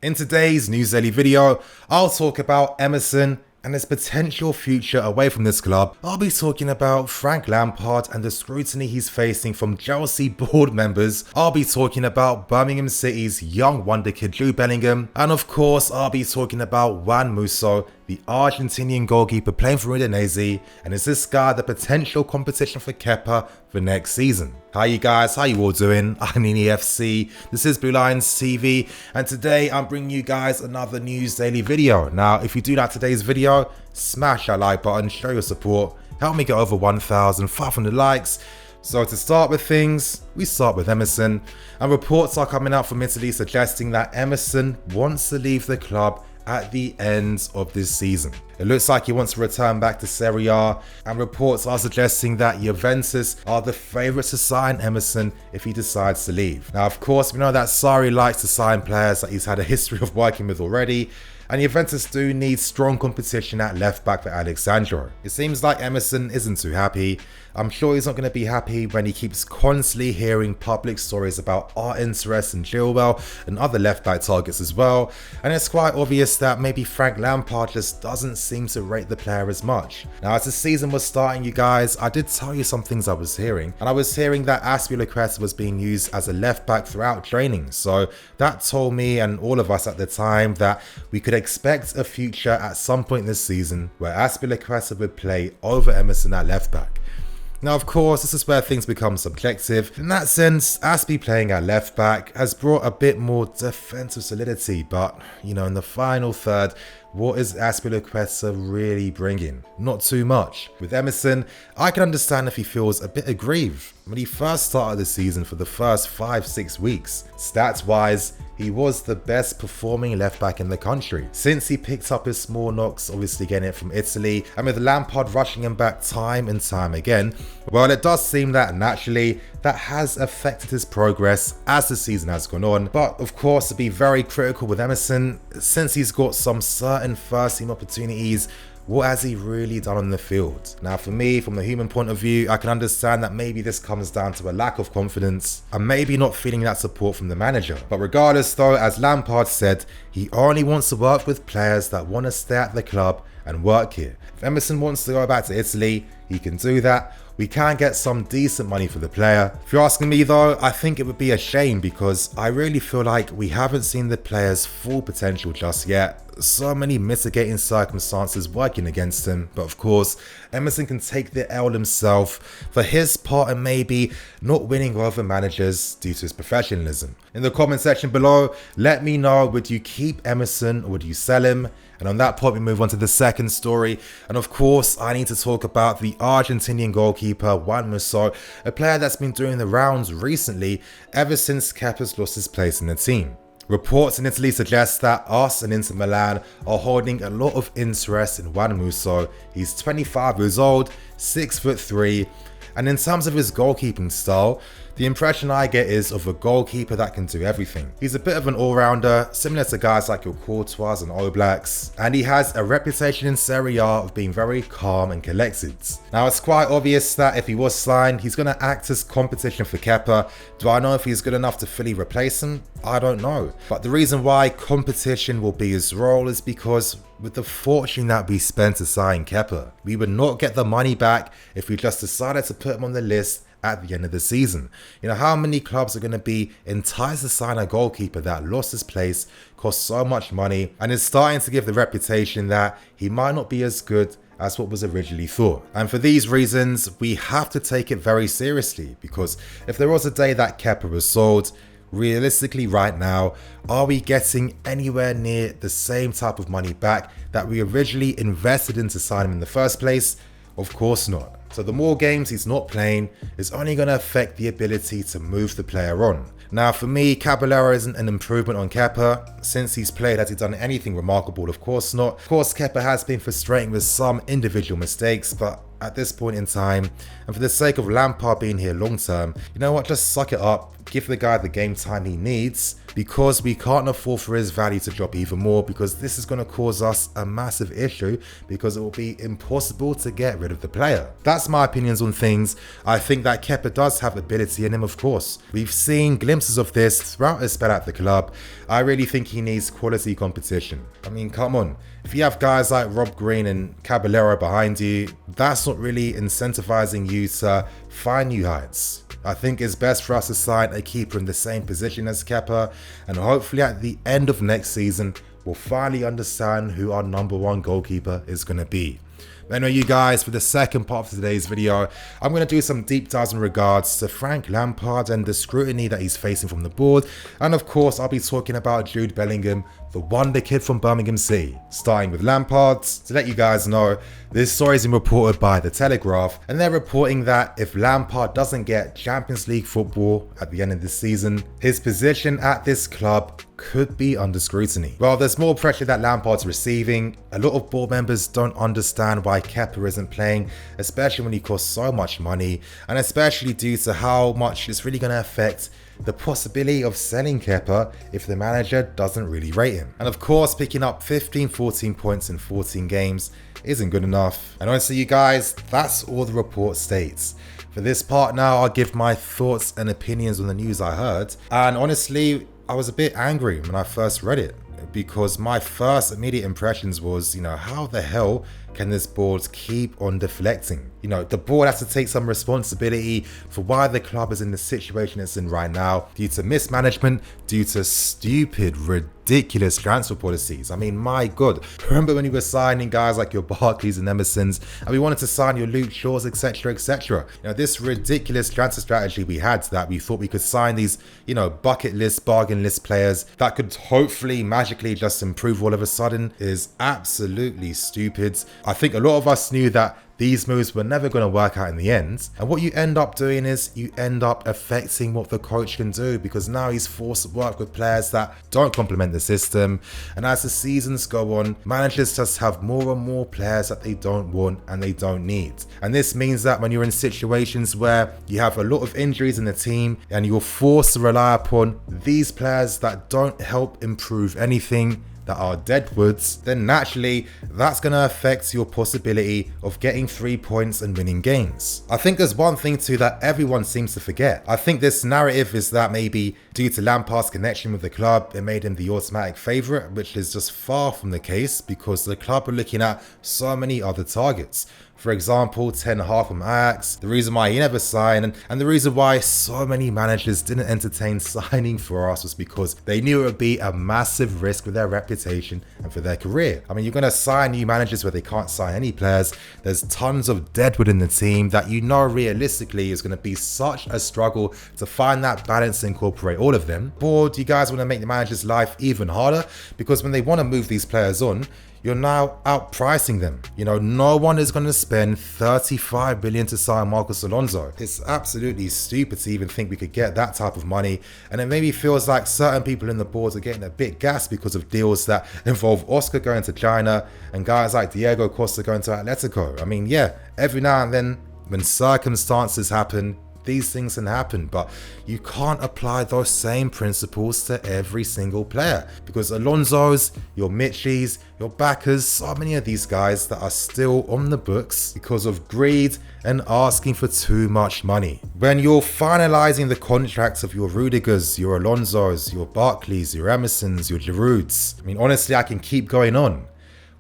In today's News Daily video, I'll talk about Emerson and his potential future away from this club. I'll be talking about Frank Lampard and the scrutiny he's facing from Chelsea board members. I'll be talking about Birmingham City's young wonder kid Jude Bellingham. And of course, I'll be talking about Juan MUSSO, the Argentinian goalkeeper playing for Udinese, and is this guy the potential competition for KEPA for next season? Hi you guys, how you all doing? I'm EFC, this is Blue Lions TV, and today I'm bringing you guys another News Daily video. Now, if you do like today's video, smash that like button, show your support, help me get over 1,500 likes. So to start with things, we start with Emerson, and reports are coming out from Italy suggesting that Emerson wants to leave the club at the end of this season. It looks like he wants to return back to Serie A, and reports are suggesting that Juventus are the favourites to sign Emerson if he decides to leave. Now, of course, we know that Sarri likes to sign players that he's had a history of working with already, and Juventus do need strong competition at left back for Alexandro. It seems like Emerson isn't too happy. I'm sure he's not going to be happy when he keeps constantly hearing public stories about our interest in Chilwell and other left back targets as well, and it's quite obvious that maybe Frank Lampard just doesn't seem to rate the player as much. Now, as the season was starting, you guys, I did tell you some things I was hearing, and I was hearing that Azpilicueta was being used as a left back throughout training, so that told me and all of us at the time that we could expect a future at some point this season where Azpilicueta would play over Emerson at left back. Now, of course, this is where things become subjective. In that sense, Azpi playing at left back has brought a bit more defensive solidity, but, you know, in the final third, what is Azpilicueta really bringing? Not too much. With Emerson, I can understand if he feels a bit aggrieved. When he first started the season for the first 5-6 weeks, stats-wise, he was the best performing left back in the country. Since he picked up his small knocks, obviously getting it from Italy, and with Lampard rushing him back time and time again, well, it does seem that naturally that has affected his progress as the season has gone on. But of course, to be very critical with Emerson, since he's got some certain first team opportunities, what has he really done on the field? Now, for me, from the human point of view, I can understand that maybe this comes down to a lack of confidence and maybe not feeling that support from the manager. But regardless though, as Lampard said, he only wants to work with players that want to stay at the club and work here. If Emerson wants to go back to Italy, he can do that. We can get some decent money for the player. If you're asking me though, I think it would be a shame because I really feel like we haven't seen the player's full potential just yet. So many mitigating circumstances working against him, but of course, Emerson can take the L himself for his part in maybe not winning over managers due to his professionalism. In the comment section below, let me know, would you keep Emerson or would you sell him? And on that point, we move on to the second story. And of course, I need to talk about the Argentinian goalkeeper, Juan MUSSO, a player that's been doing the rounds recently ever since Kepa's lost his place in the team. Reports in Italy suggest that us and Inter Milan are holding a lot of interest in Juan MUSSO. He's 25 years old, 6'3", and in terms of his goalkeeping style, the impression I get is of a goalkeeper that can do everything. He's a bit of an all-rounder, similar to guys like your Courtois and Oblaks, and he has a reputation in Serie A of being very calm and collected. Now, it's quite obvious that if he was signed, he's going to act as competition for KEPA. Do I know if he's good enough to fully replace him? I don't know. But the reason why competition will be his role is because with the fortune that we spent to sign KEPA, we would not get the money back if we just decided to put him on the list at the end of the season. You know, how many clubs are going to be enticed to sign a goalkeeper that lost his place, cost so much money, and is starting to give the reputation that he might not be as good as what was originally thought? And for these reasons, we have to take it very seriously, because if there was a day that KEPA was sold, realistically right now, are we getting anywhere near the same type of money back that we originally invested in to sign him in the first place? Of course not. So the more games he's not playing is only going to affect the ability to move the player on. Now, for me, Caballero isn't an improvement on KEPA. Since he's played, has he done anything remarkable? Of course not. Of course, KEPA has been frustrating with some individual mistakes, but at this point in time, and for the sake of Lampard being here long term, you know what, just suck it up, give the guy the game time he needs, because we can't afford for his value to drop even more, because this is going to cause us a massive issue, because it will be impossible to get rid of the player. That's my opinions on things. I think that KEPA does have ability in him, of course. We've seen glimpses of this throughout his spell at the club. I really think he needs quality competition. I mean, come on. If you have guys like Rob Green and Caballero behind you, that's not really incentivizing you to find new heights. I think it's best for us to sign a keeper in the same position as KEPA, and hopefully at the end of next season, we'll finally understand who our #1 goalkeeper is going to be. Anyway, you guys, for the second part of today's video, I'm going to do some deep dives in regards to Frank Lampard and the scrutiny that he's facing from the board. And of course, I'll be talking about Jude Bellingham, the wonder kid from Birmingham City. Starting with Lampard's, to let you guys know, this story has been reported by The Telegraph, and they're reporting that if Lampard doesn't get Champions League football at the end of the season, his position at this club could be under scrutiny. Well, there's more pressure that Lampard's receiving. A lot of board members don't understand why KEPA isn't playing, especially when he costs so much money, and especially due to how much it's really going to affect the possibility of selling KEPA if the manager doesn't really rate him. And of course, picking up 14 points in 14 games isn't good enough. And honestly, you guys, that's all the report states. For this part now, I'll give my thoughts and opinions on the news I heard. And honestly, I was a bit angry when I first read it, because my first immediate impressions was, how the hell can this board keep on deflecting? The board has to take some responsibility for why the club is in the situation it's in right now, due to mismanagement, due to stupid, ridiculous transfer policies. I mean, my God, remember when you were signing guys like your Barkleys and Emersons, and we wanted to sign your Luke Shaws, etc., etc. This ridiculous transfer strategy we had, that we thought we could sign these, bucket list, bargain list players that could hopefully magically just improve all of a sudden, is absolutely stupid. I think a lot of us knew that these moves were never going to work out in the end. And what you end up doing is you end up affecting what the coach can do, because now he's forced to work with players that don't complement the system. And as the seasons go on, managers just have more and more players that they don't want and they don't need. And this means that when you're in situations where you have a lot of injuries in the team and you're forced to rely upon these players that don't help improve anything, that are deadwoods, then naturally that's going to affect your possibility of getting 3 points and winning games. I think there's one thing too that everyone seems to forget. I think this narrative is that maybe due to Lampard's connection with the club, it made him the automatic favourite, which is just far from the case, because the club are looking at so many other targets. For example, Ten Hag from Ajax, the reason why he never signed, and the reason why so many managers didn't entertain signing for us was because they knew it would be a massive risk for their reputation and for their career. I mean, you're going to sign new managers where they can't sign any players. There's tons of deadwood in the team that realistically is going to be such a struggle to find that balance and incorporate all of them. Board, you guys want to make the manager's life even harder, because when they want to move these players on, you're now outpricing them. No one is going to spend 35 billion to sign Marcos Alonso. It's absolutely stupid to even think we could get that type of money. And it maybe feels like certain people in the board are getting a bit gassed because of deals that involve Oscar going to China and guys like Diego Costa going to Atletico. I mean, yeah, every now and then when circumstances happen, these things can happen, but you can't apply those same principles to every single player, because Alonso's, your Mitchies, your backers, so many of these guys that are still on the books because of greed and asking for too much money. When you're finalizing the contracts of your Rudigers, your Alonso's, your Barkleys, your Emersons, your Girouds, I mean, honestly, I can keep going on.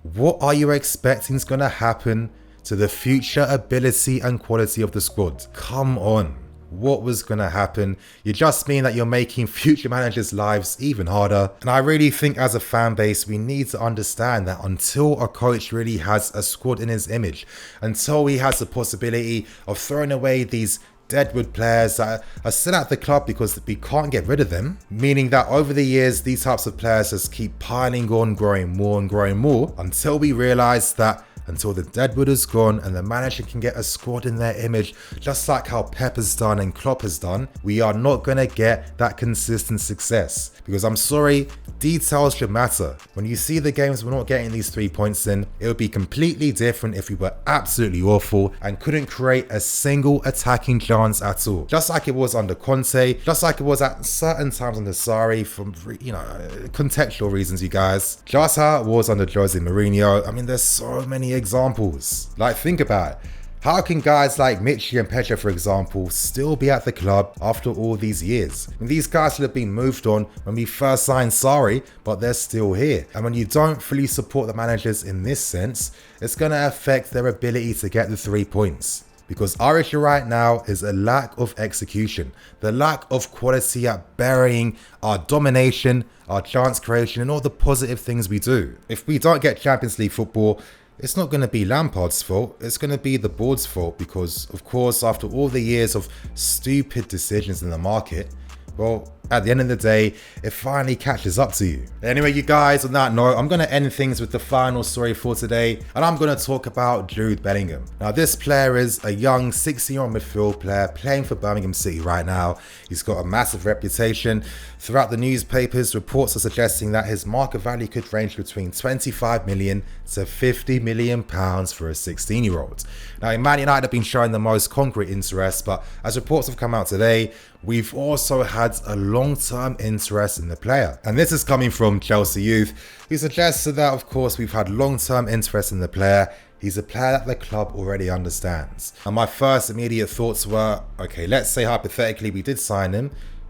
What are you expecting is going to happen to the future ability and quality of the squad? Come on. What was going to happen? You just mean that you're making future managers' lives even harder. And I really think as a fan base, we need to understand that until a coach really has a squad in his image, until he has the possibility of throwing away these deadwood players that are still at the club because we can't get rid of them, meaning that over the years these types of players just keep piling on, growing more and growing more, until we realize that until the deadwood is gone and the manager can get a squad in their image, just like how Pep has done and Klopp has done, we are not going to get that consistent success. Because I'm sorry, details should matter. When you see the games we're not getting these 3 points in, it would be completely different if we were absolutely awful and couldn't create a single attacking chance at all. Just like it was under Conte, just like it was at certain times under Sarri, from, contextual reasons, you guys. Just how it was under Jose Mourinho. I mean, there's so many examples. Like, think about it. How can guys like Michy and Pecha, for example, still be at the club after all these years? I mean, these guys should have been moved on when we first signed Sarri, but they're still here. And when you don't fully support the managers in this sense, it's going to affect their ability to get the 3 points. Because our issue right now is a lack of execution, the lack of quality at burying our domination, our chance creation, and all the positive things we do. If we don't get Champions League football, it's not going to be Lampard's fault, it's going to be the board's fault, because of course after all the years of stupid decisions in the market, well, at the end of the day, it finally catches up to you. Anyway, you guys, on that note, I'm going to end things with the final story for today, and I'm going to talk about Jude Bellingham. Now, this player is a young 16-year-old midfield player playing for Birmingham City right now. He's got a massive reputation. Throughout the newspapers, reports are suggesting that his market value could range between 25 million to 50 million pounds for a 16-year-old. Now, Man United have been showing the most concrete interest, but as reports have come out today, we've also had a long-term interest in the player. And this is coming from Chelsea Youth, who suggested that, of course, we've had long-term interest in the player. He's a player that the club already understands. And my first immediate thoughts were, okay, let's say hypothetically we did sign him.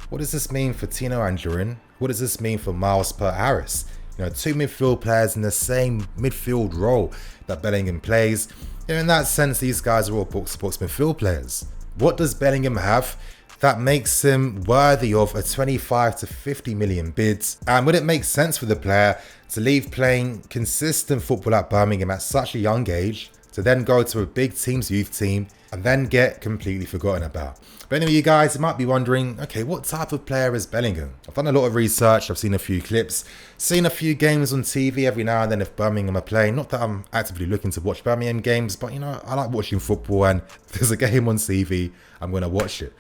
What does this mean for Tino Anjorin? What does this mean for Miles Peart-Harris? Two midfield players in the same midfield role that Bellingham plays. In that sense, these guys are all box midfield players. What does Bellingham have that makes him worthy of a 25 to 50 million bids? And would it make sense for the player to leave playing consistent football at Birmingham at such a young age, to then go to a big team's youth team and then get completely forgotten about? But anyway, you guys, you might be wondering, okay, what type of player is Bellingham? I've done a lot of research, I've seen a few clips, seen a few games on TV every now and then if Birmingham are playing. Not that I'm actively looking to watch Birmingham games, but I like watching football, and if there's a game on TV, I'm going to watch it.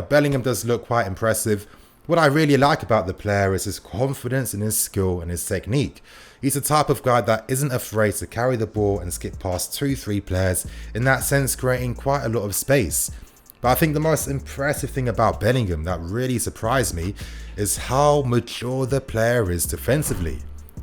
Bellingham does look quite impressive. What I really like about the player is his confidence in his skill and his technique. He's the type of guy that isn't afraid to carry the ball and skip past 2-3 players, in that sense creating quite a lot of space. But I think the most impressive thing about Bellingham that really surprised me is how mature the player is defensively.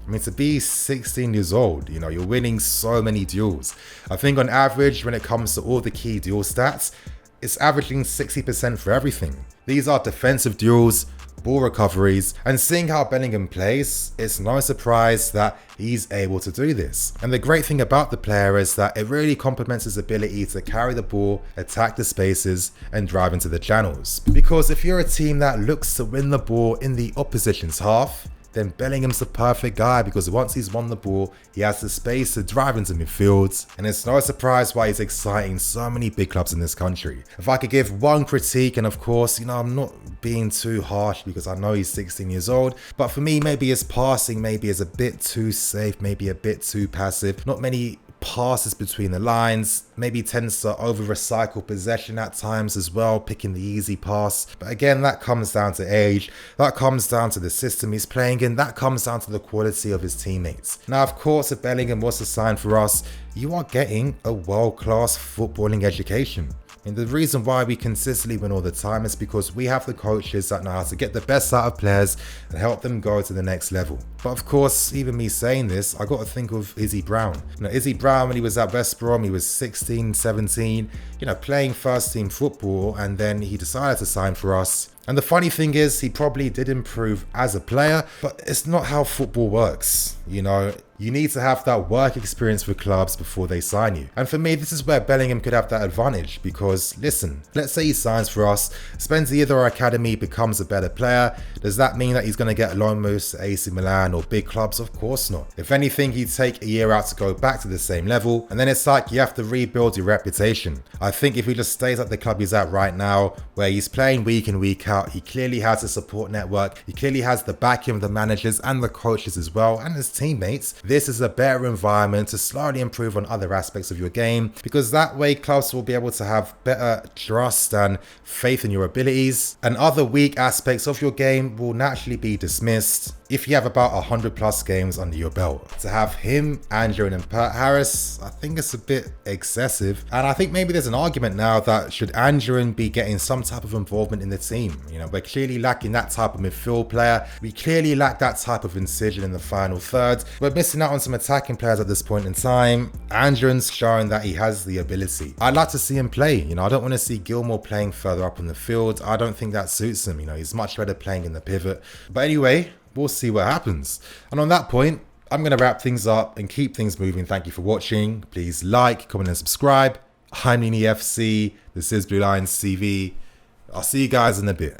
I mean, to be 16 years old, you're winning so many duels. I think on average, when it comes to all the key duel stats, it's averaging 60% for everything. These are defensive duels, ball recoveries, and seeing how Bellingham plays, it's no surprise that he's able to do this. And the great thing about the player is that it really complements his ability to carry the ball, attack the spaces, and drive into the channels. Because if you're a team that looks to win the ball in the opposition's half, then Bellingham's the perfect guy, because once he's won the ball, he has the space to drive into midfield, and it's no surprise why he's exciting so many big clubs in this country. If I could give one critique, and of course, I'm not being too harsh because I know he's 16 years old, but for me, maybe his passing maybe is a bit too safe, maybe a bit too passive. Not many passes between the lines, maybe tends to over recycle possession at times as well, picking the easy pass. But again, that comes down to age, that comes down to the system he's playing in, that comes down to the quality of his teammates. Now, of course, if Bellingham was to sign for us, you are getting a world-class footballing education. And the reason why we consistently win all the time is because we have the coaches that know how to get the best out of players and help them go to the next level. But of course, even me saying this, I got to think of Izzy Brown. Izzy Brown, when he was at West Brom, he was 16, 17, playing first team football, and then he decided to sign for us. And the funny thing is, he probably did improve as a player, but it's not how football works. You need to have that work experience with clubs before they sign you. And for me, this is where Bellingham could have that advantage, because listen, let's say he signs for us, spends the year at our academy, becomes a better player. Does that mean that he's going to get loan moves to AC Milan or big clubs? Of course not. If anything, he'd take a year out to go back to the same level, and then it's like you have to rebuild your reputation. I think if he just stays at the club he's at right now, where he's playing week in, week out, he clearly has a support network, he clearly has the backing of the managers and the coaches as well, and his teammates, this is a better environment to slowly improve on other aspects of your game, because that way clubs will be able to have better trust and faith in your abilities, and other weak aspects of your game will naturally be dismissed if you have about 100 plus games under your belt. To have him, Andrew and Pat Harris, I think it's a bit excessive, and I think maybe there's an argument now that should Andrew be getting some type of involvement in the team. You know, we're clearly lacking that type of midfield player, we clearly lack that type of incision in the final third, we're missing out on some attacking players at this point in time. Andrew's showing that he has the ability. I'd like to see him play, you know, I don't want to see Gilmore playing further up in the field. I don't think that suits him, you know, he's much better playing in the pivot. But anyway, we'll see what happens. And on that point, I'm going to wrap things up and keep things moving. Thank you for watching. Please like, comment and subscribe. I'm Nini FC. This is Blue Lions TV. I'll see you guys in a bit.